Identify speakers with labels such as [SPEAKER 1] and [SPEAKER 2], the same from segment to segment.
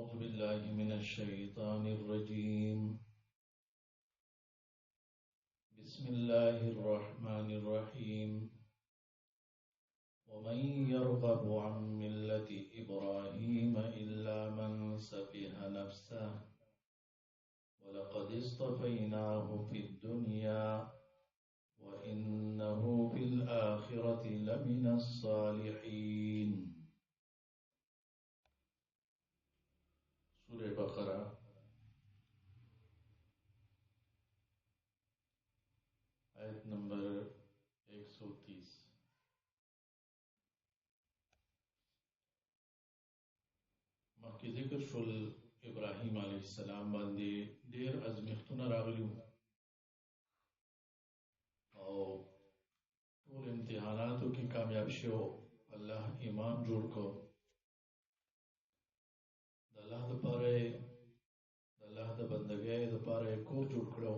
[SPEAKER 1] أعوذ بالله من الشيطان الرجيم. بسم الله الرحمن الرحيم. ومن يرغب عن ملة إبراهيم إلا من سفه نفسه ولقد اصطفيناه في الدنيا وإنه في الآخرة لمن الصالحين. سورة بقرة آیت نمبر 130. مخکې ذکر شول ابراهیم علیه السلام باندې ډیر ازمیختونه راغلي او ټول امتحاناتو کې کامیاب شو. الله امام جوړ کو، د الله لپاره د الله د بندګۍ لپاره کور جوړ کړو،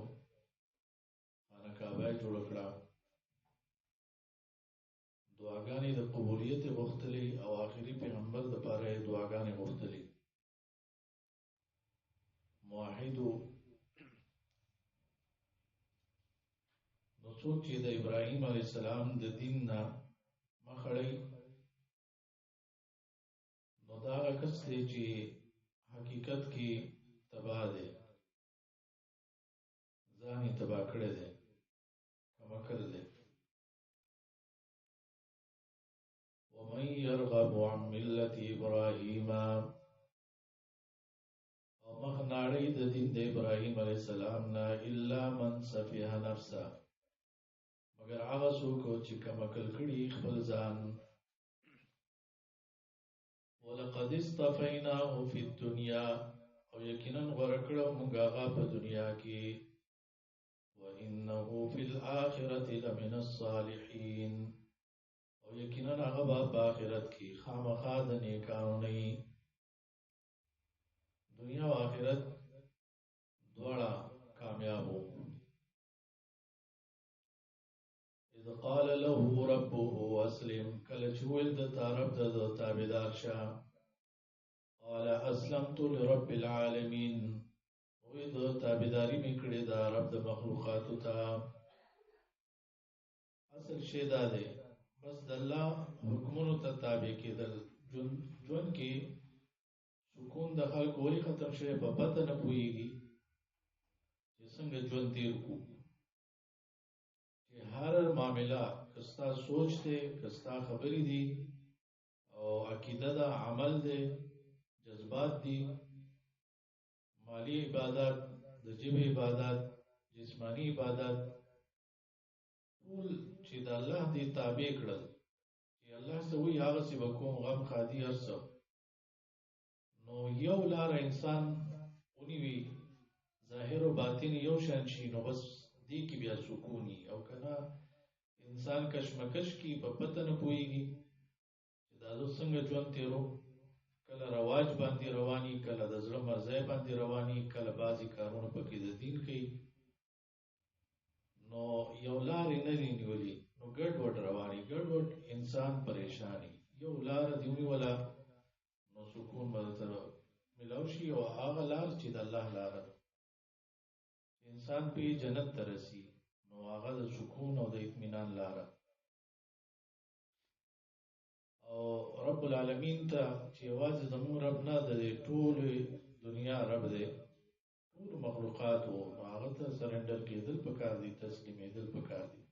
[SPEAKER 1] خانقاه جوړ کړه، دعاګانې د قبولیت غوښتلې او آخري پیغمبر د پاره دعاګانې غوښتلې. موحدو نو څوک چې د ابراهیم علیه السلام د دین نه مخړی نو دا هغه کس دی چې حقیقت کې تباه دی، ځان یې تباه کړی دی، کمکر دی. ومن يرغب عن ملة إبراهيم او مخناړی د دین د ابراهیم علیه السلام نه الا من سفه نفسه، مگر هغه څوک چې کمکل کړي خپل ځان. ولقد اصطفيناه في الدنيا او یقینا غوړه کړو موږ هغه په دنیا کې. وانه في الاخره لمن الصالحين او یقینا هغه په آخرت کې خامخا د نیکانو نه وي. دنیا او آخرت دواړه کامیاب وو. اذ قال له ربه اسلم، کله چې ویل د رب د تابعدار شه. قال اسلمت لرب العالمین، وې د تابعداري مې کړې د رب د مخلوقاتو ته. اصل شی دا دی بس د الله حکمونو ته تابع کېدل. ژوند کې سکون د خلکو ولې ختم شوی په پته نه پوهېږي چې څنګه ژوند تیر کړو. چې هر معامله که ستا سوچ دی، که ستا خبرې دي او عقیده ده، عمل دی، جذبات دي، مالی عبادت، د ژبې عبادت، جسمانی عبادت، ټول چې د الله دی تابع کړل، چې الله څه وایي هغسې به کوم، غم ښادي هر څه. نو یو لاره انسان ونیوي، ظاهر و باطن یو شان شي، نو بس دې کې بیا سکون وي. او که نه انسان کشمکش کې په پته نه پوهېږي چې دا زه څنګه ژوند تېرو، کله رواج باندې رواني، کله د زړه مرضی باندې رواني، کله بعضې کارونه پکې د دین کوي. نو یو لارې نه دي نیولې، نو ګډ وډ رواني، ګډ وډ انسان پریشانی. یو لاره دې ونیوله نو سکون به درته ملاو شي، او هغه لار چې د الله لاره ده انسان په جنت ته رسي، نو هغه د سکون او د اطمینان لاره. او رب العالمین ته چې یوازې زموږ رب نه، د ټول دنیا رب دی، ټول مخلوقات وو، نو هغه ته سرنډر کېدل پکار دي، تسلیمېدل پکار دي.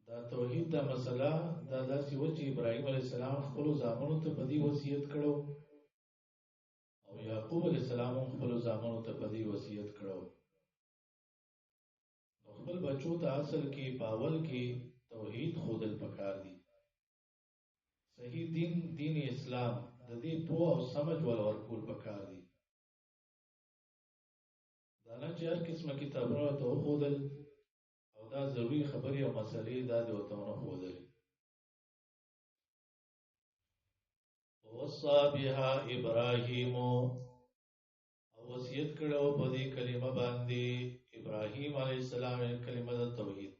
[SPEAKER 1] دا توحید دا مسله دا داسې وه چې ابراهیم علیه السلام خپلو زامنو ته په دې وصیت کړو، او یعقوب علیه السلام هم خپلو زامنو ته په دې وصیت کړو. نو خپل بچو ته اصل کې په اول کې توحید ښودل پکار دي. صحیح دین اسلام د دې پوه او سمجھ ورکول پکار دي. دا نه چې هر قسمه کتابونه ته وښودل او دا ضروري خبرې او مسلې دا دې ورته ونه ښودلې. ووصى بها ابراهیم، او وصیت کړو په دې کلمه باندې ابراهیم علیه السلام، کلمه د توحید.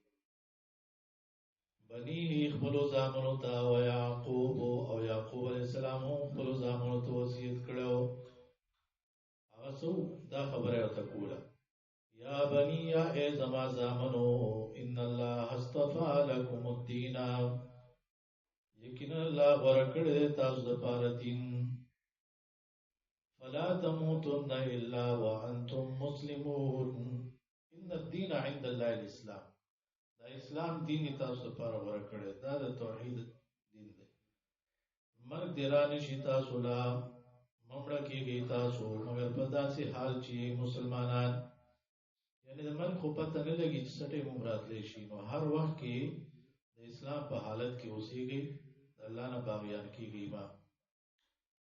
[SPEAKER 1] بنيه خپل زامنو ته او یعقوب او یعقوب علیہ السلام هم خپل زامنو ته وصیت کړو هغه سو دا خبره ورته کوله یا بني یا ای زما زامنو ان الله اصطفى لكم الدين یقینا الله ورکړی تاسو لپاره دین فلا تموتن الا وانتم مسلمون ان الدين عند الله الاسلام دا اسلام دین تاسو لپاره ورکړی دا د توحید دین دی مرګ دیرانه شي تاسو لا ممړه کېږي تاسو مگر په داسې حال چې مسلمانان یعنی د مرګ خو پته نه لګي چې سټې مو راتلی شي نو هر وخت کې د اسلام په حالت کې اوسېږي د الله نه باغیان کېږي ما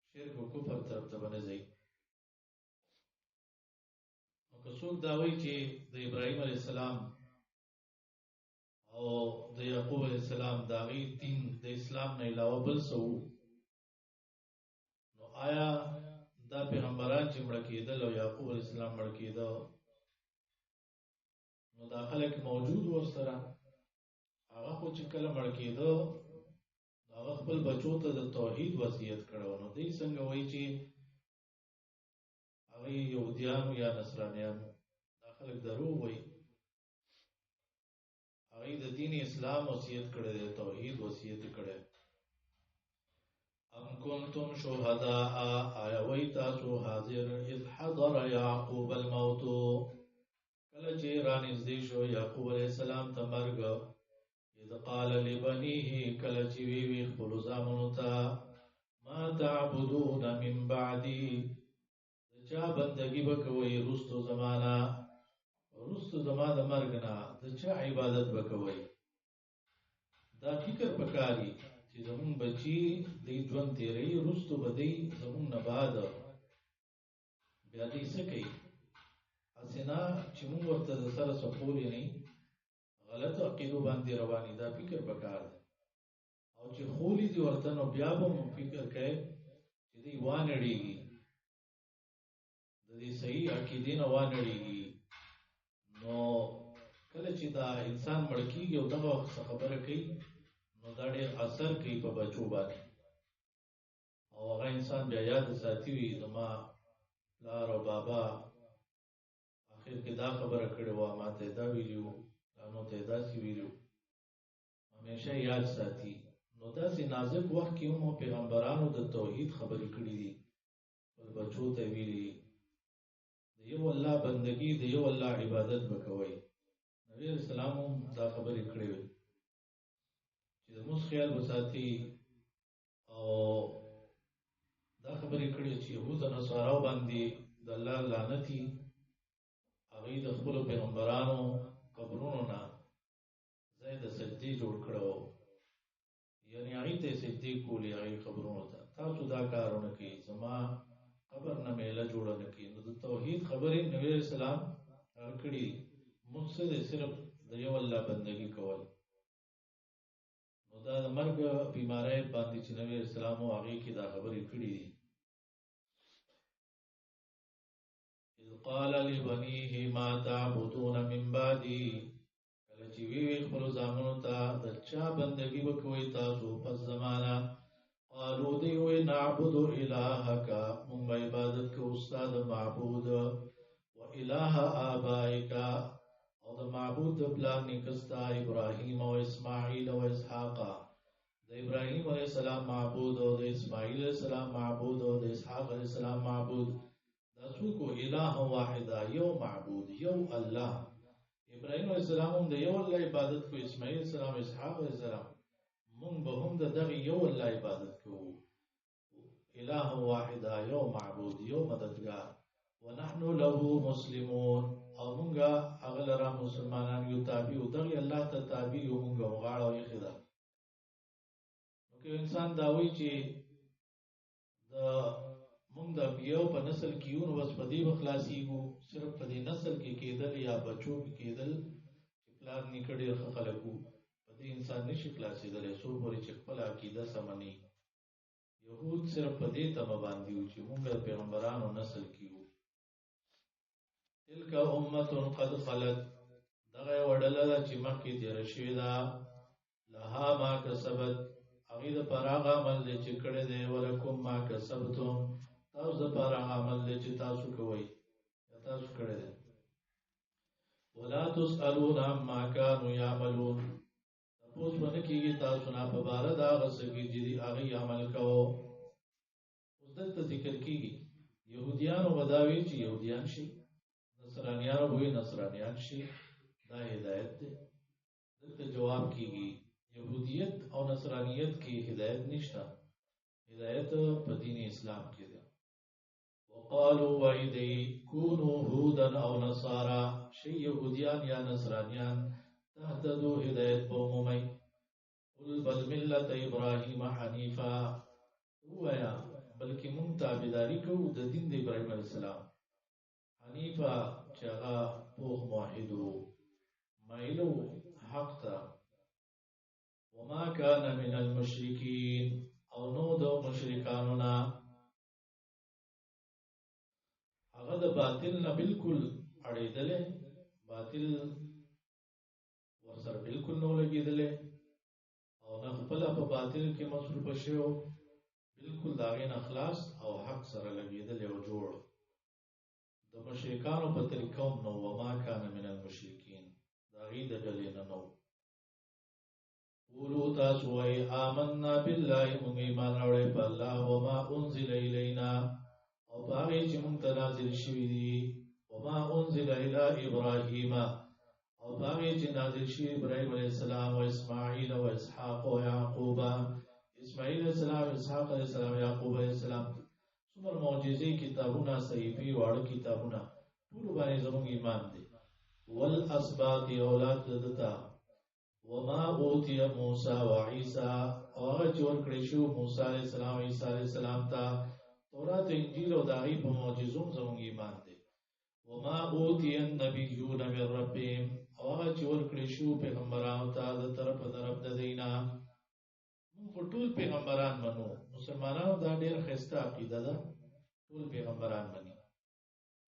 [SPEAKER 1] شرک او کفر طرف ته باندې ځي نو که څوک دا وایي چې د ابراهیم علیه السلام او د یعقوب علیه السلام د هغې دین د اسلام نه علاوه بل څه وو نو آیا دا پیغمبران چې مړه کېدل او یعقوب علیه السلام مړه کېده نو دا خلک موجود ورسره هغه خو چې کله مړ کېده هغه خپل بچو ته د توحید وصیت کړو نو دوی څنګه وایي چې هغه یهودیانو یا نصرانیانو دا خلک دروغ وایي هغه د دین اسلام وصیت کړی دی توحید وصیت کړی ام کنتم شهداء آیا وای تاسو حاضر اذ حضر یعقوب الموت کله چې رانږدې شو یعقوب علیه السلام ته مرګ اذ قال لبنيه کله چې وی خپلو زامنو ته ما تعبدون من بعدي د چا بندګي به کوئ وروستو زمانه وروستو زما د مرګ نه د چا عبادت به کوئ دا فکر پکاري چې زمون بچي د ژوند تیری وروستو به دی زمون نه بعد بیا دې څه کوي اسینا چې موږ ورته د سره سپوري نه غلط عقیدو باندې رواني دا فکر پکار دی او چې خولي دي ورته نو بیا به مو فکر کوي چې دی وانړيږي د دې صحیح عقیدې نه وانړيږي نو کله چې دا انسان مړ کیږي او دغه خبره کوي نو دا ډېر اثر کوي په بچو باندې او هغه انسان بیا یاد ساتي وي زما پلار او بابا اخر کې دا خبره کړې وه ماته دا ویلي نو ته داسې ویلو همیشه یاد ساتي نو داسې نازک وخت کې هم پیغمبرانو د توحید خبرې کړې دي خپل بچو ته ویلي د یو الله بندګي د یو الله عبادت به کوئ نبی علیہ السلام هم دا خبرې کړې وي چې زموږ خیال به ساتي او دا خبرې کړې چې یهود او نصاراو باندې د الله لعنتي هغوی د خپلو پیغمبرانو قبرونو نه ځای د سجدې جوړ کړو یعنې هغوی ته یې سجدې کولې هغوی قبرونو ته تاسو دا کارونه کوي زما قبر نه میله جوړه نه کوي نو د توحید خبرې نبي علیه السلام هغه کړي مقصد یې صرف د یو الله بندګي کول نو دا د مرګ بیماری باندې چې نبي علیه السلام هغې کې دا خبرې کړي دي اذ قال لبنيه ما تعبدون من بعدي کله چې وی خپلو زامنو ته د چا بندګي به کوئ تاسو پس زمانه قالو دی وی نعبد الهک مونږ عبادت کوو ستا د معبود و اله آبائک او د معبود د پلار نیکه ستا ابراهیم او اسماعیل او اسحاق د ابراهیم علیه السلام معبود او د اسماعیل علیه السلام معبود او د اسحاق علیه السلام معبود دا څوک اله واحده یو معبود یو الله ابراهیم علیه السلام هم د یو الله عبادت کو اسماعیل علیه السلام اسحاق علیه السلام مونږ به هم د دغه یو الله عبادت کوو اله واحده یو معبود یو مددگار ونحن له مسلمون او مونږه هغه لره مسلمانان یو تابع او دغه الله ته تابع یو مونږه وغاړو یې خدا نو که انسان دا وایي چې د مونږ د انبیاء په نسل کې یو نو بس په دې به خلاصېږو صرف په دې نسل کې کېدل یا بچو کې کېدل چې پلار نیکه ډېر ښه خلک وو په دې انسان نشي خلاصېدلی څو پورې چې خپله عقیده سمه نه یهود صرف په دې تمه باندې وو چې مونږ د پیغمبرانو نسل کې وو تلک امة قد خلت دغه یوه ډله ده چې مخکې تېره شوې ده لها ما کسبت هغه د پراغ عمل دې چې کړه دې ولکم ما کسبتم تاسو د پراغ عمل دې چې تاسو کوي تاسو کړه دې ولا تسالون عما كانوا يعملون تاسو باندې کېږي تاسو نه په بار دا غسګي چې هغه عمل کوو اوس دلته ذکر کېږي يهوديان او بداوي چې يهوديان شي نصرانيان وي نصرانيان شي دا هدایت ده دلته جواب کېږي يهوديت او نصرانيت کې هدایت نشته هدایت په دین اسلام کې ده وقالوا وایدی كونوا هودا او نصارى شي يهوديان یا نصرانيان تهتدوا هدایت بومومي قل بل ملت ابراهيم حنيفا ويا بلکې مونږ تابعداري کوو د دین د ابراهيم عليه السلام حنيفا چې هغه پوخ موحد وو مایلو حق ته وما كان من المشركين او نو د مشرکانو نه هغه د باطل نه بالکل اړېدلې باطل ورسره بالکل نو لګېدلې او نه خپل په باطل کې مصروف شوی بالکل داغه نه خلاص او حق سره لګېدلې او جوړ د مشرکانو په طریقو نو وما كان من المشركين داغه د ډلې نه نو قولوا تاسو وای آمنا بالله موږ ایمان راوړې په الله او ما انزل الینا او هغه چې موږ ته نازل شوی دی او ما انزل الی ابراهیم او هغه چې نازل شوی ابراهیم علیه السلام او اسماعیل او اسحاق او یعقوب اسماعیل علیه السلام اسحاق علیه السلام یعقوب علیه السلام څومره معجزې کتابونه صحیفه واړه کتابونه ټول باندې زموږ ایمان دی والاسباط اولاد دتا وما اوتي موسى وعيسى او چې ورکړې شو موسی عليه السلام عيسى عليه السلام ته تورات انجیل او داغي په معجزو زموږ ایمان دی وما اوتي النبيون من ربهم او چې ورکړې شو پیغمبرانو ته د طرف د دینا موږ ټول پیغمبران منو مسلمانانو دا ډېر خسته عقیده ده ټول پیغمبران مني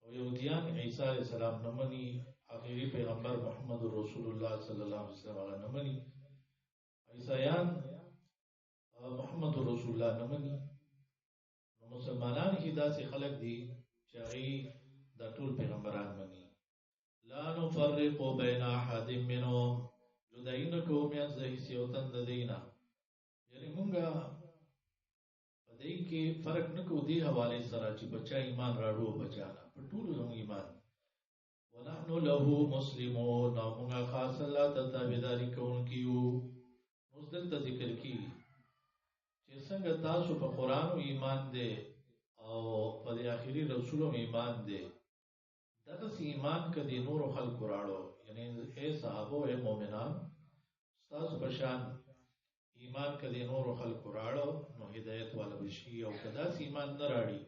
[SPEAKER 1] او يهوديان عيسى عليه السلام نه مني آخری پیغمبر محمد رسول الله صلی الله علیه وسلم هغه نه مني عیسایان محمد رسول الله نه مني نو مسلمانان کې داسې خلک دي چې هغه د ټول پیغمبران مني لا نفرق بین احد منهم جداین کوم یا زهي سیوتن د دینا یعنی مونږه په دې کې فرق نکوو دی حواله سره چې بچا ایمان راړو بچا په ټول زموږ ایمان ونحن له مسلمون موږ خاص الله ته تابعداري کوونکیو اوس دلته ذکر کی چې څنګه تاسو په قران او ایمان دي او په آخري رسول او ایمان دي دغه ایمان کدي نور خلق راړو یعنی اے صحابه او مؤمنان تاسو په شان ایمان کدي نور خلق راړو نو هدایت والا بشي او کدا ایمان نه راړي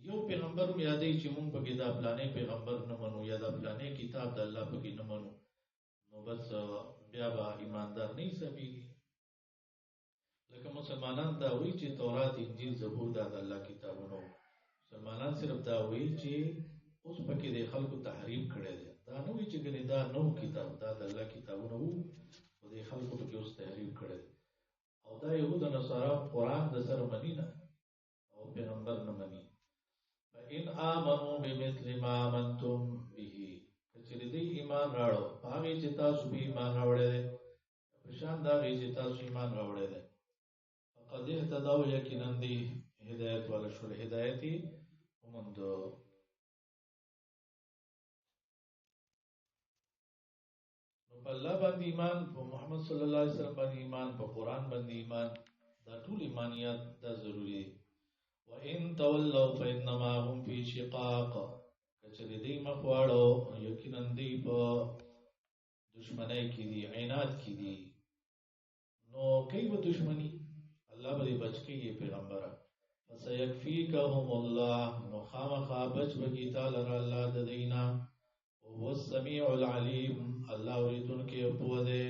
[SPEAKER 1] یو پیغمبر مې یادې چې مونږ په کتاب پلانې پیغمبر نه منو یا د پلانې کتاب د الله په کې نه منو نو بس بیا به ایماندار نه سمېږي لکه مسلمانان دا وایي چې تورات انجیل زبور د الله کتابونو مسلمانان صرف دا وایي چې اوس په کې د خلکو تحریف کړي دي دا نه وایي چې ګنې دا نو کتاب دا د الله کتابونو وو او د خلکو په کې اوس تحریف کړي او دا يهود او نصارا قرآن د سره مني نه او پیغمبر نه مني ان آمنوا بمثل ما آمنتم به کچری دی ایمان راړو هغه چې تاسو به ایمان راوړل دي په شان دا غي چې تاسو ایمان راوړل دي فقد اهتدوا یقینا دی هدایت ولا شو هدایتي ومند نو په الله باندې ایمان په محمد صلی الله علیه وسلم باندې ایمان په قران باندې ایمان دا ټول ایمانیات دا ضروری دي وَإِن تَوَلَّوْا فَإِنَّمَا هُمْ فِي شِقَاقٍ کچری دی مخواړو یقینا دی په دشمنی کې دي عینات کې دي نو کوي به دشمنی الله به بچ کیږي پیغمبر فسيكفيكهم الله نو خامخا بچ بگی تعالی الله د دینا او السميع العليم الله اوریدون کې په ده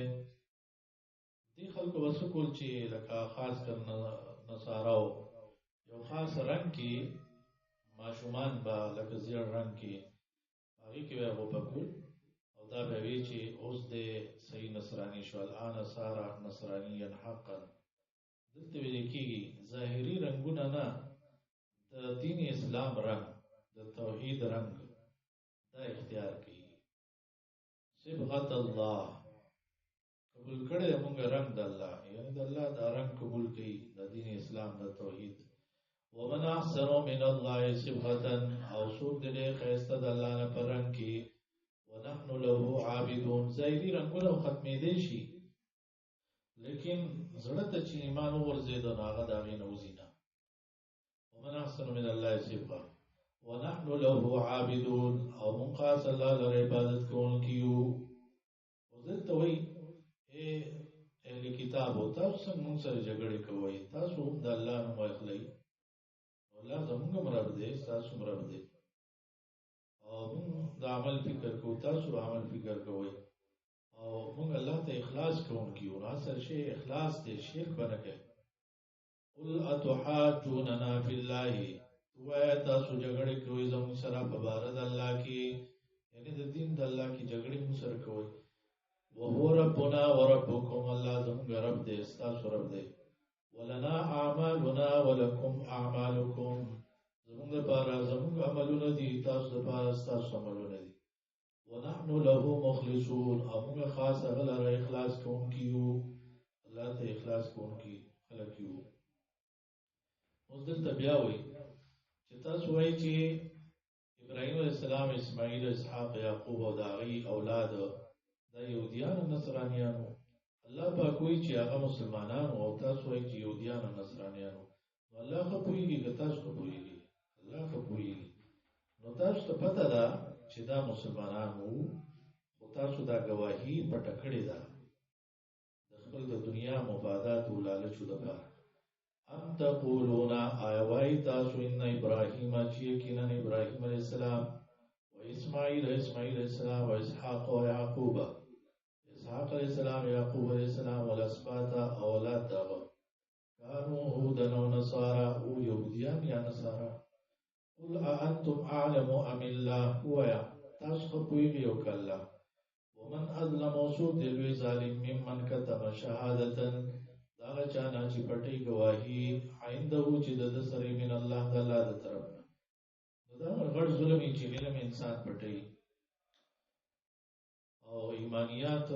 [SPEAKER 1] دی خلکو وسکول چې لکه خاص کرنا نصاراو یو خاص رنگ کې ماشومان با لکه زیړ رنگ کې هغه کې هغه پکول او دا به وی چې اوس د صحیح نصرانی شو الان صار نصرانیا حقا دلته ویل کېږي ظاهري رنگونه نه د دین اسلام رنگ د توحید رنگ دا اختیار کوي صبغت الله قبول کړي موږ رنگ د الله یعنی د الله دا رنگ قبول کړي د دین اسلام د توحید ومن احسن من الله صبغه او څوک دې خیسته د الله نه پر رنگ کې ونحن له عابدون ظاهري رنگونه ختمې دي شي لیکن زړه ته چې ایمان ورزيد نو هغه دا غي نوزینا ومن احسن من الله صبغه ونحن له عابدون او من قاس الله لره عبادت کوونکیو وزلته وی اهل کتاب او تاسو څنګه سره جګړه کوي تاسو هم د الله نوم اخلي الله زموږ مراد دی تاسو مراد دی او موږ د عمل فکر کوو تاسو عمل فکر کوئ او موږ الله ته اخلاص کوونکیو اصل شی اخلاص دی شرک باندې کوي قل اتحاجوننا فی الله وایا تاسو جګړه کوي زموږ سره په بار د الله کې یعنی د دین د الله کې جګړه مو سره کوي وهو ربنا وربكم الله زموږ رب دې تاسو رب دې ولنا اعمالنا ولكم اعمالكم زموږ لپاره زموږ عملونه دي تاسو لپاره تاسو عملونه دي ونحن له مخلصون او موږ خاص هغه لپاره اخلاص کوونکیو الله ته اخلاص کوونکی خلک یو اوس دلته بیا وایي چې تاسو وایي چې ابراهیم علیه السلام اسماعیل اسحاق یعقوب او داغي اولاد دا یهودیان او نصرانیانو الله پاک وایي چې هغه مسلمانانو او تاسو وایي چې یهودیان او نصرانیانو الله خو پوهیږي که تاسو خو پوهیږي الله خو پوهیږي نو تاسو ته پته ده چې دا مسلمانانو خو تاسو دا گواهی پټه کړې ده د خپل د دنیا مفادات او لالچو دپاره ام تقولون آیوای تاسو ان ابراهیم چې یقینا ابراهیم علیه السلام و اسماعیل علیه السلام و اسحاق و یعقوب اسحاق علیه السلام یعقوب علیه السلام والاسباط اولاد دغه كانوا هودا ونصارى او يهوديان يا نصارى قل أأنتم أعلم أم الله هو يا تاسخبوه يوكلا ومن أظلم وصود دلوي ظالم ممن كتب شهادة داغا چانا چی پٹی گواهی عنده چی د سری من الله د الله د طرفنا دا غړ ظلمي چې علم انسان پټي او ایمانیات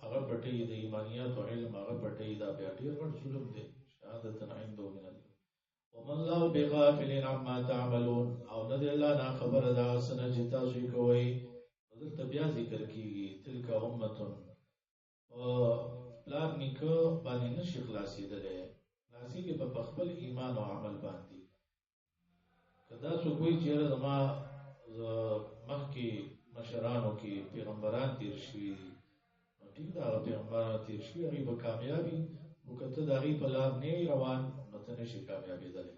[SPEAKER 1] هغه پټي د ایمانیات او علم هغه پټي دا بیا ډیر غړ ظلم دی شهادت عنده من الله وما الله بغافل عما تعملون او ند الله نا خبر دا سن چې تاسو کوي دلته بیا ذکر کیږي تلک امه پلار نیکو باندې نشي خلاصېدلې خلاصي کې په خپل ایمان او عمل باندې کدا څو کوئی چیرې زما مخکې مشرانو کې پیغمبران تیر شي نو ټیک دا پیغمبران تیر شي هغه به کامیابی وکړه دا غي په لار نه روان نو ته نشي کامیابی ده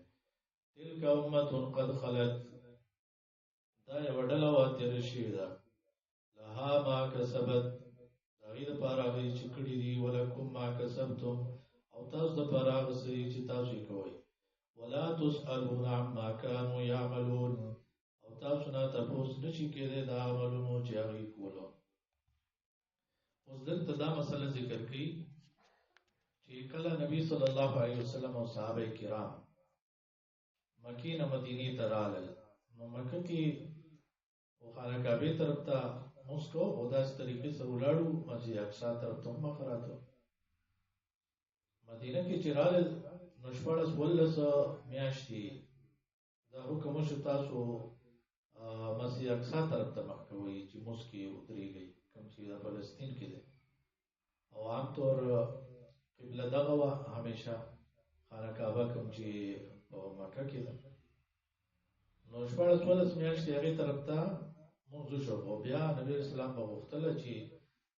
[SPEAKER 1] تلک امه قد خلت دا یو ډله و تیر شي دا لها ما کسبت داغی دا پارا غی چی کڑی دی ولکم ما کسبتم او تاس دا پارا غسی چی تاسوی کوئی ولا تسألون عما کانو یعملون او تاسونا تپوس نشی که ده دا عملونو چی آغی کولو اس دلتا دا مسئلہ ذکر کی چی کلا نبی صلی اللہ علیہ وسلم و صحابہ کرام مکی نا مدینی ترالل نو مکہ کی و خانہ کعبی طرف تا مسکو او داس طریقې سره ولاړو مسجد اقصی طرف ته مخراتو مدینه کې چرال نشپړس ولس میاشتي دا حکم شو تاسو مسجد اقصی طرف ته مخ کوي چې مسکی ودرېږي کوم چې د فلسطین کې ده او عام طور قبله دغه وا همیشه خانه کعبه کوم چې مکه کې ده نو شپړس ولس میاشتي هغه طرف ته موضوع شو او بیا نبی اسلام په وختله چې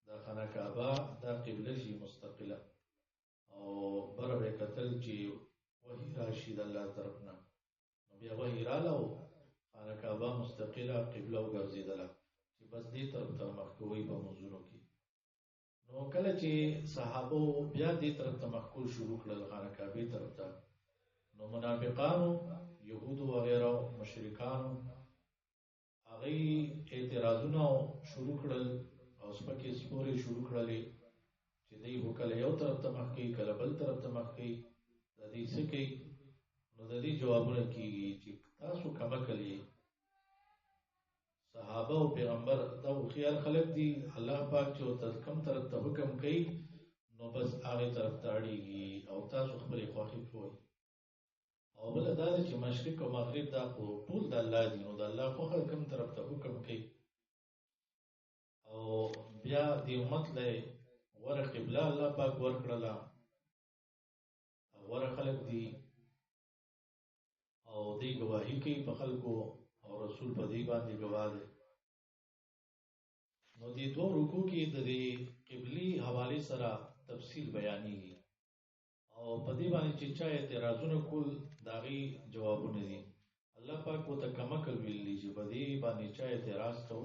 [SPEAKER 1] دا خانه کعبه دا قبله شي مستقله او برابر کتل چې وحی راشي د الله طرفنا نو بیا وحی رااله خانه کعبه مستقله قبله وګرځیدله چې بس دې طرف ته مخ کوي په موضوع کې نو کله چې صحابه بیا دې طرف ته مخ کول شروع کړل خانه کعبه طرف ته نو منافقانو يهود او غیره مشرکانو هغه اعتراضونه شروع کړل او سپکې سپورې شروع کړلې چې دی به کله یو طرف ته مخ کوي کله بل طرف ته مخ کوي د دې څه کوي نو د دې جوابونه کیږي چې تاسو کومه کلی صحابه او پیغمبر دا خيار خلق دي الله پاک چې کوم طرف ته حکم کوي نو بس هغه طرف ته اړيږي او تاسو خپل خوښي کوئ او بل دا چې مشرق او مغرب دا ټول د الله دي نو د الله خو کوم طرف ته حکم کوي او بیا دې امت له ور قبله الله پاک ورکړه ور خلق دي او دې گواہی کوي په خلکو او رسول په دې باندې گواه دی نو دې دوه رکوع کې د دې قبلي حواله سره تفصیل بیانېږي او په دې باندې چې چا اعتراضونه کول داغي جوابونه دي الله پاک وته کمکل ویلي چې په دې باندې چا اعتراض کو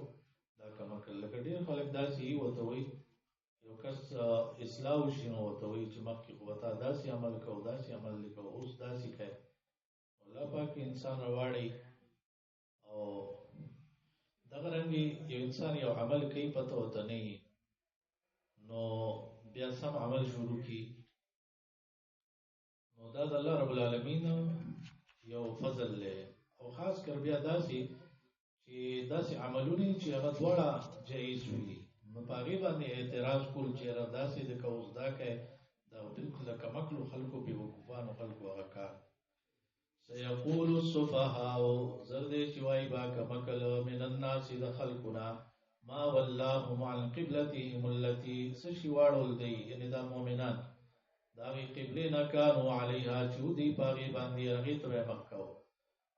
[SPEAKER 1] دا کمکل لکه ډېر خلک داسې وته وي یو کس اصلاح شنو وته وي چې مخکې قوتا داسې عمل کو داسې عمل کو اوس داسې کوي الله پاک انسان راوړي او دغه رنګي یو انسان یو عمل کوي پته وته نه نو بیا سم عمل شروع کی نو دا د الله رب العالمین یو فضل له او خاص کر بیا داسي چې داسي عملونه چې هغه دواړه جایز وي نو پاغي باندې اعتراض کول چې را داسي د کوز دا کې دا بالکل کمکلو خلکو به وقفانو خلکو هغه کار سيقول السفهاء زرد چوي با کمکل من الناس دخلقنا ما والله عن قبلتهم التي سشوارول دی یعنی دا مؤمنان داغی قبلی نکانو علیها چودی پاغی باندی اغیت و مکو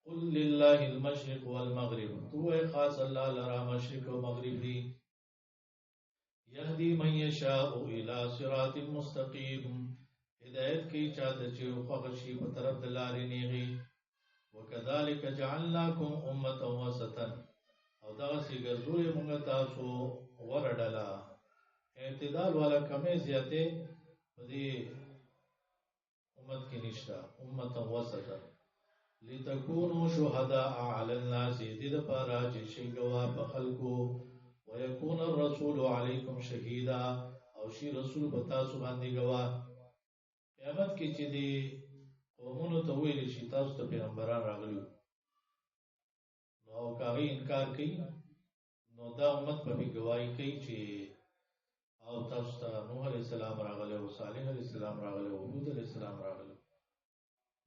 [SPEAKER 1] قل لله المشرق والمغرب تو خاص اللہ لرا مشرق و مغرب دی یهدی من یشاء الى صراط مستقیم ہدایت کی چاہتا چیو خغشی بطرف دلاری نیغی وکذالک جعلناکم امتا وسطا او دغسی گرزوی منگتاسو وردلا اعتدال والا کمی زیادے پدی امت کی نشتا امتا وسطا لتکونو شهداء علی الناس دید پارا چشی گوا پخلکو ویکون الرسول علیکم شهیدا او شی رسول بتاسو باندی گوا قیامت کی چی دی قومونو تویل شی تاسو تا پیغمبران راغلیو نو کاغی انکار کئی نو دا امت پا بی گواہی کئی چی او تاسو تا نوح علیہ السلام راغلیو صالح علیہ السلام راغلیو هود علیہ السلام راغلیو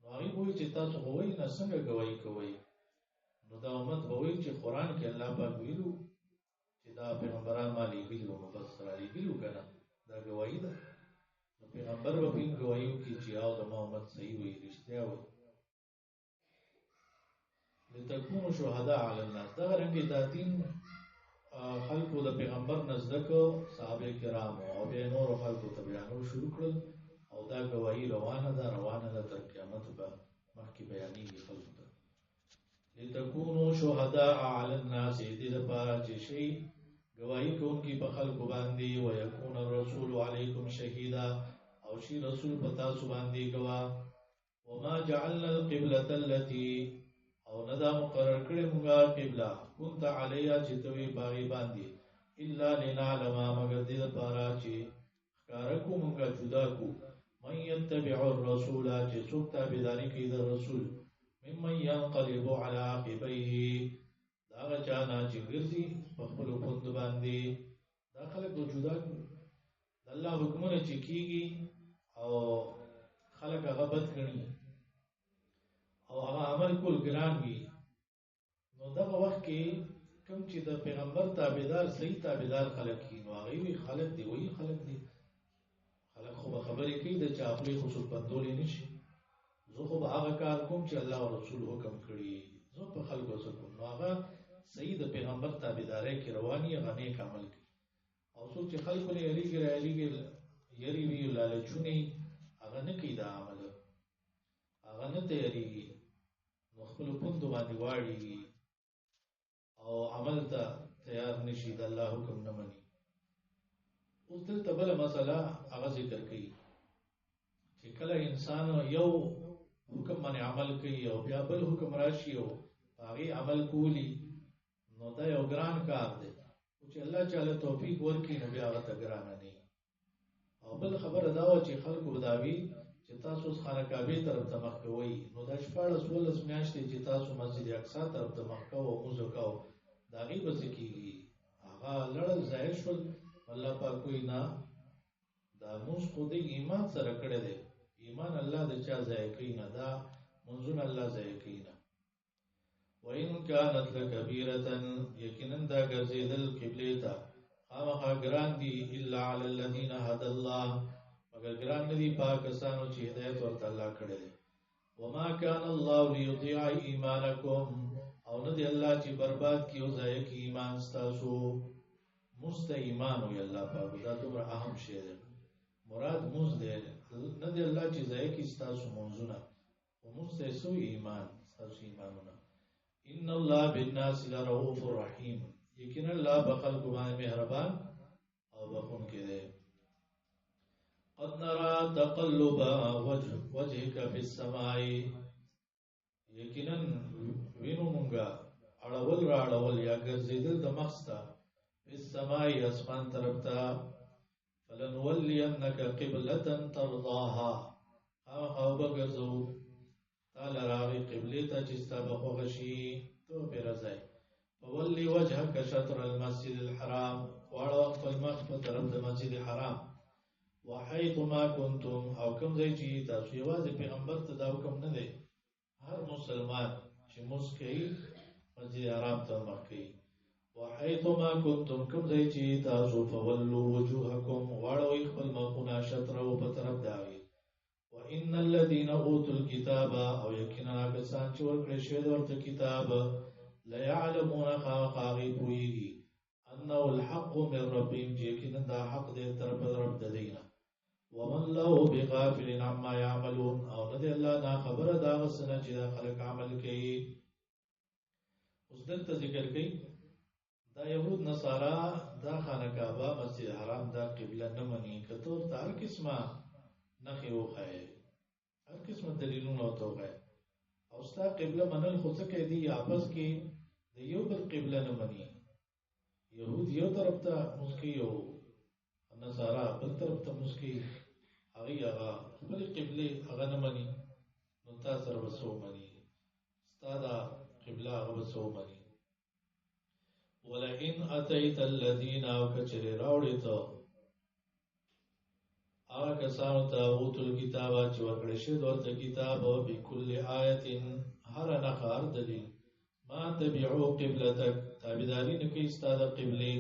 [SPEAKER 1] نو آغی بوئی چی تاسو بوئی نسنگ گواہی کوئی نو دا امت بوئی چی قرآن کی اللہ پاک ویلو چی دا پیغمبران ما لیگلو مبصر لیگلو کنا دا گواہی دا پیغمبر و پین گواہیو کی چی آو دا ما امت صحیح ہوئی رشتیا ہوئی لتكونوا شهداء على الناس دا رنگی دا دین خلقو دا پیغمبر نزدکو صحابه کرام او بے نور خلقو تبیانو شروع کرل او دا گواہی روانه دا تر قیامت با مخی بیانی گی خلقو دا لتكونوا شهداء على الناس دید پارا چشی گواہی کو ان کی بخلقو باندی ویکون الرسول علیکم شہیدا او شی رسول پتاسو باندی گواہ وما جعلنا القبلة التي او ندا مقرر کړی مونږه قبله كنت علیا چې توی باغی باندې الا لنعلم مگر دې لپاره چې ښکارا کو مونږه جدا کو من يتبع الرسول چې څوک تابعداري کوي د رسول ممن ينقلب على عقبيه دا چانا چې ګرځي په خپل پوند باندې دا خلک جدا کو الله حکمونه چې کیږي او خلک هغه بد کړي او هغه عمل کول ګران وي نو دغه وخت کې کوم چې د پیغمبر تابعدار صحیح تابعدار خلک کی نو هغه وی خلک دی وی خلک دی خلک خو خبرې کوي د چاپلې خصوص بدولې نشي زه خو هغه کار کوم چې الله او رسول حکم کړی زه په خلکو سره کوم نو هغه صحیح د پیغمبر تابعداري کې رواني غنې عمل کوي او څوک چې خلکو لري یریږي یری وی لالچونی هغه نه کوي دا عمل هغه نه تیاریږي نو خپل پوند باندې واړي او عمل ته تیار نشي د الله حکم نه مني اوس دلته بل مسله هغه ذکر کوي چې کله انسان یو حکم باندې عمل کوي او بیا بل حکم راشي او هغه عمل کولی نو دا یو ګران کار دی چې الله تعالی توفیق ورکړي نو بیا هغه ته ګرانه نه او بل خبره دا و چې خلکو بداوي چې تاسو خانه کعبه طرف ته مخ کوئ نو د 14 میاشتې چې تاسو مسجد اقصی طرف ته مخ کوو او موږ کوو دا غي بس کیږي هغه لړل ځای شول الله پاک کوئی نه دا موږ خو د ایمان سره کړه دي ایمان الله د چا ځای کوي نه دا منځون الله ځای کوي نه وَإِن كَانَتْ لَكَبِيرَةً يَقِينًا دا ګرځیدل قبله ته خامخا ګران دي الا علی الذین هدى الله مگر ګران دي پاکستانو چې هدایت ورته الله کړی دی وما كان الله ليضيع ایمانکم او نه دی الله چې برباد کیو ځای کی ایمان تاسو مست ایمان وي الله پاک دا دومره اهم شی دی مراد موږ دی نه دی الله چې ځای کی تاسو منځونه او موږ تاسو ایمان تاسو ایمانونه ان الله بالناس لرؤوف رحیم یقینا الله بخلق باندې مهربان او بخون کې دی قد نرى تقلب وجهك في السماء یقینا وینو مونږه اړول یا ګرځیدل د مخستا په السماء اسمان طرف ته فلنولينك قبلة ترضاها او بګرځو تعالی راوي قبله ته چې ستاسو خوښي تو پیرځای فولي وجهك شطر المسجد الحرام واړو خپل مخ په طرف د مسجد الحرام وحيث ما كنتم او کوم ځای چې تاسو یوازې پیغمبر ته دا حکم نه دی هر مسلمان چې مسکی مسجد الحرام ته مخ کوي وحيث ما كنتم کوم ځای چې تاسو فولوا وجوهكم واړو خپل مخونه شطر او په طرف داوي وان الذين اوتوا الكتاب او یقینا کسان چې ورکړي شوی ورته کتاب لا يعلمون خاقي پويږي انه الحق من ربهم یقینا دا حق دې طرف رب دینه ومن له بغافل عما يعملون او دې الله دا خبره دا وسنه چې خلک عمل کوي اوس دلته ذکر کوي دا يهود نصارا دا خانه کعبه مسجد حرام دا قبله نه مني کتور تار قسمه نخي وخه هر قسمه دلیلونه وتوغه او ستا قبله منل خو څه کوي دی आपस کې د یو بل قبله نه مني يهود یو طرف ته مسکی او نصارا بل طرف ته مسکی هغه خپل قبله هغه نه مني نو تاسو سره وسو مني ستا دا قبله هغه وسو مني ولئن اتيت الذين او کچر راوړی ته هغه کسانو ته اوتل کتاب چې ورکړی شوی ورته کتاب او بكل آیت هر نخار دلیل ما تبعو قبلتك تابعداري نکي ستاسو قبله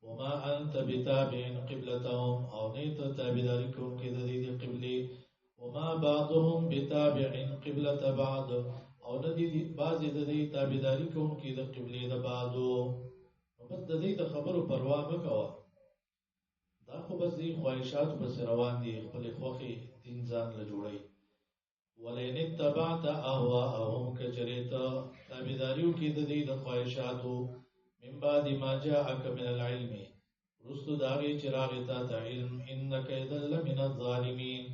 [SPEAKER 1] وما انت بتابع قبلتهم او نیت تابعداري کوم کې د دې قبله وما بعضهم بتابع قبلة بعض او ندي بعض د دې تابعداري کوم کې د قبله د بعضو بس د دې د خبرو پروا مه کوه دا خو بس دې خواهشات بس روان دي خپل خوخي دین ځان له جوړي ولئن اتبعت اهواءهم كجريتا تابعداریو کې د دې د خواهشاتو من بعد ما جاءك من العلم رسل داغي چراغ تا علم انك اذا لمن الظالمين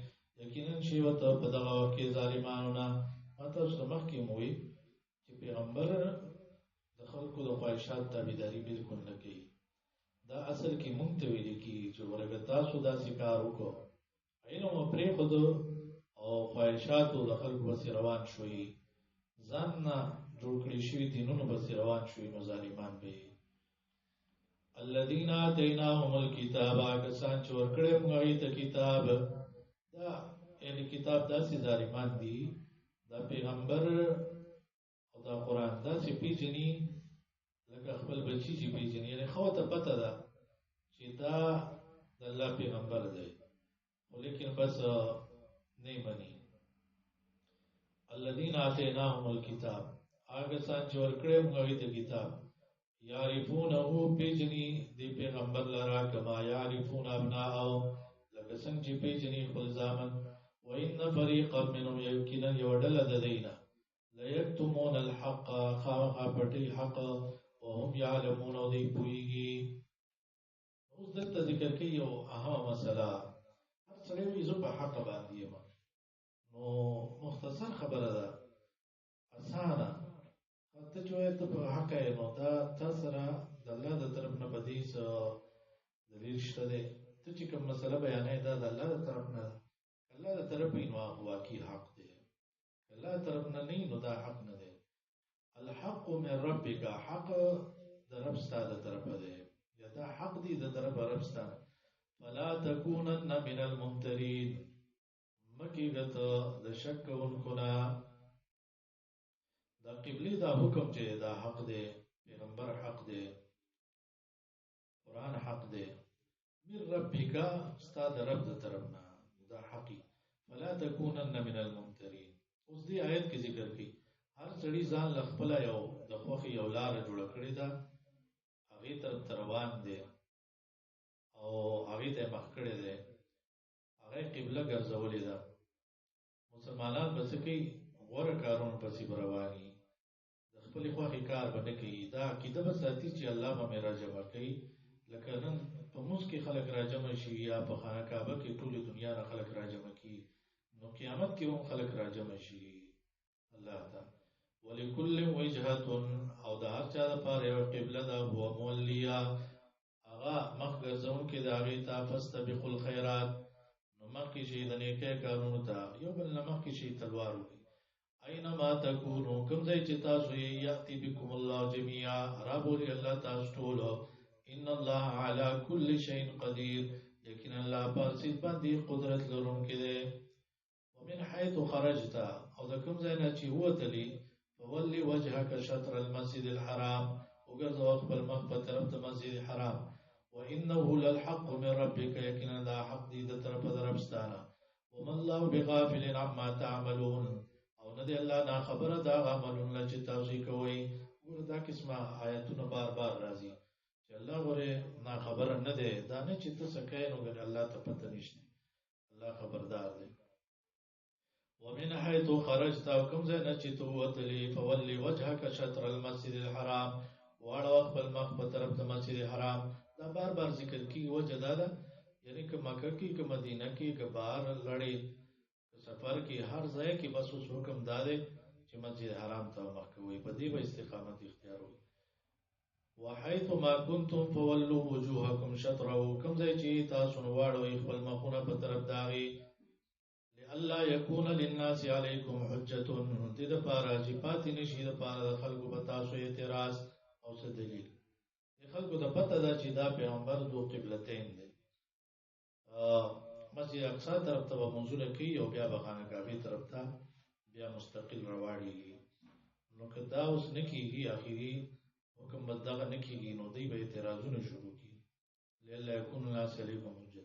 [SPEAKER 1] یقینا شی وته په دغه وخت کې ظالمانو نه ماته سمخ کې موي چې پیغمبر د خلکو د خواهشات تابعداري بالکل نه کوي دا اصل کې مونږ ته ویل کی چې ورګه تاسو دا سکار وکړو علم پرې خود او خواهشاتو د خلکو بس روان شوي ځان نه جوړ کړی شوی دینونو بس روان شوي نو ظالمان به الذين آتيناهم الكتاب کسان چې ورکړې موږ ته کتاب دا یعنی کتاب داسې ظالمان دي دا پیغمبر او دا قرآن داسې پیژني لکه خپل بچی چې پیژني یعنی خو ته پته ده چې دا د الله پیغمبر دی ولیکن بس نه مني الذين آتيناهم الكتاب هغه سان چې ورکړې موږ ته کتاب یعرفونه پیژني دی پیغمبر لرا کما یعرفون ابناءهم لکه څنګه چې پیژني خپل ځامن وان فريقا منهم يمكن يودل ددينا لا يكتمون الحق خامخا پټي حق وهم يعلمون او دی پويږي اوس دلته ذکر کوي یو اهم مسله هر څړې یې زو په حق باندې یم نو مختصر خبره ده اسانه ته چې ته په حق یې نو دا تا سره د الله د طرف نه په دې څه دلیل شته دی ته چې کوم مسله بیانې دا د الله د طرف نه ده الله د طرف نه نو واقعي حق دی الله د طرف نه نه نو دا حق نه دی الحق من ربک حق د رب ستاسو د طرفه دی یا دا حق دی د طرف رب ستاسو فلا تكونن من الممترين مکی گتا د شک کوونکو نه دا قبلی دا حکم چې دا حق دی پیغمبر حق دی قرآن حق دی من ربک ستا د رب د طرف نه دا حقی فلا تكونن من الممترين اوس دې آیت کې ذکر کړي هر سړي ځان لخپل یو د خوخي یو لار جوړ کړی دا هغه طرف روان دی او هغه ته مخ کړی دی هغه قبله ګرځولې ده مسلمانان بس کوي غوړه کارونه پسې رواني د خپل خوخي کار باندې کوي دا عقیده به ساتي چې الله به مې راجمع کوي لکه نن په موږ کې خلک راجمع شي یا په خانه کعبه کې ټول دنیا نه خلک راجمع کی نو قیامت کې هم خلک راجمع شي الله تعالی ولکل وجهه او د هر چا لپاره یو قبله ده هو مولیا هغه مخ ګرځون کې د هغه ته فاستبقوا الخيرات نو مخ کې شي د نیکه کارونو ته یو بل نه مخ کې شي تلوار وي اينما تکونو کوم ځای چې تاسو یې یاتي بكم الله جميعا ربول الله تاسو ټول ان الله على كل شيء قدير یقینا الله پر څه باندې قدرت لرونکی دی ومن حيث خرجت او د کوم ځای نه چې وتلی فولي وجهك شطر المسجد الحرام وګرځو خپل مخ په طرف د مسجد الحرام وانه للحق من ربك يقينا ذا حق دي د طرف د ربستانه وما الله بغافل عما تعملون او نه دی الله نا خبره دا عملونه چې تاسو کوي وردا قسمه آیاتونه بار بار راځي چې الله غره نا خبره نه دی دا نه چې تاسو کوي نو ګر الله ته پته نشته الله خبردار دی ومن حيث خرجت وكم زين چې وتلی فولي وجهك شطر المسجد الحرام واړو خپل مخ په طرف د مسجد الحرام دا بار بار ذکر کی وجه دا ده یعنی که مکه کې که مدینه کې که بهر لړې سفر کې هر ځای کې بس اوس حکم داده چې مسجد الحرام ته مخ کوي په دې به استقامت اختیار وي وحيث ما كنتم فولوا وجوهكم شطره کوم ځای چې تاسو واړو خپل مخونه په طرف داغي لئلا يكون للناس عليكم حجة دې د پاره چې پاتې نشي د پاره د خلکو په تاسو اعتراض او څه دلیل د خلکو د پته ده چې دا پیغمبر دو قبلتین دي مسجد اقصی طرف ته منځونه کوي او بیا بخانه کعبه طرف ته بیا مستقل رواړي نو که دا اوس نکیږي اخیری حکم بدغه نکیږي نو دوی به اعتراضونه شروع کړي لئلا يكون الناس عليكم حجة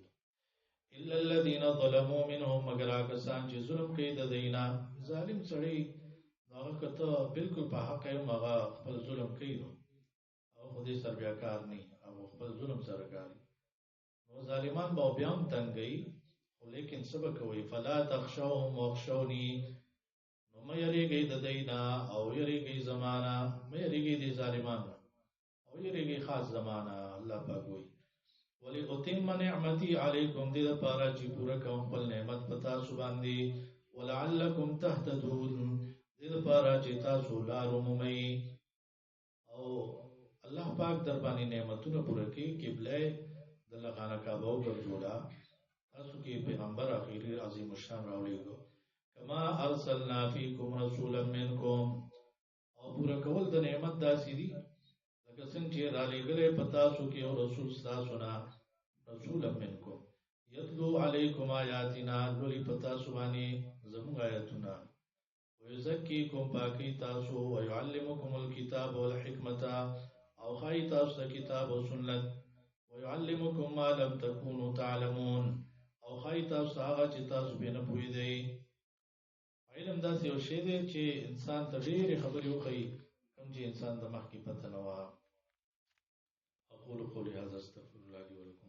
[SPEAKER 1] الا الذين ظلموا منهم مگر کسان چې ظلم کوي د دینا ظالم سړی هغه کته بالکل په حق یې مغه خپل ظلم کوي او خودي سر بیا کار نه او خپل ظلم سره کوي نو ظالمان به بیا هم تنګي خو لیکن سبق کوي فلا تخشوهم واخشوني نو مې یریږي د دینا او یریږي زمانہ مې یریږي د ظالمان او یریږي خاص زمانہ الله پاک وایي ولی اتم نعمتي علیکم دې لپاره چې پوره کوم خپل نعمت پتا سو باندې ولعلکم تهتدون دې لپاره چې تاسو لار ومومئ او الله پاک در باندې نعمتونه پوره کوي قبله د لغانه کعبه ګرځولا تاسو کې پیغمبر اخیری عظیم الشان راولېګو کما ارسلنا فیکم رسولا منکم او پوره کول د نعمت داسې دي لکه څنګه چې را لېږلې پتا سو کې او رسول تاسو نه رسولا منکم یتلو علیکم آیاتنا ولي پتا سو باندې زموږ آیاتونه ويزكيكم باقي تاسو ويعلمكم الكتاب والحكمة او خاي تاسو کتاب او سنت ويعلمكم ما لم تكونوا تعلمون او خاي تاسو هغه چې تاسو به نه پوي دی علم داسې یو شی دی چې انسان ته ډېرې خبرې وکړي کوم چې انسان د مخ کې پته نه و اقول قولي هذا استغفر الله لي ولكم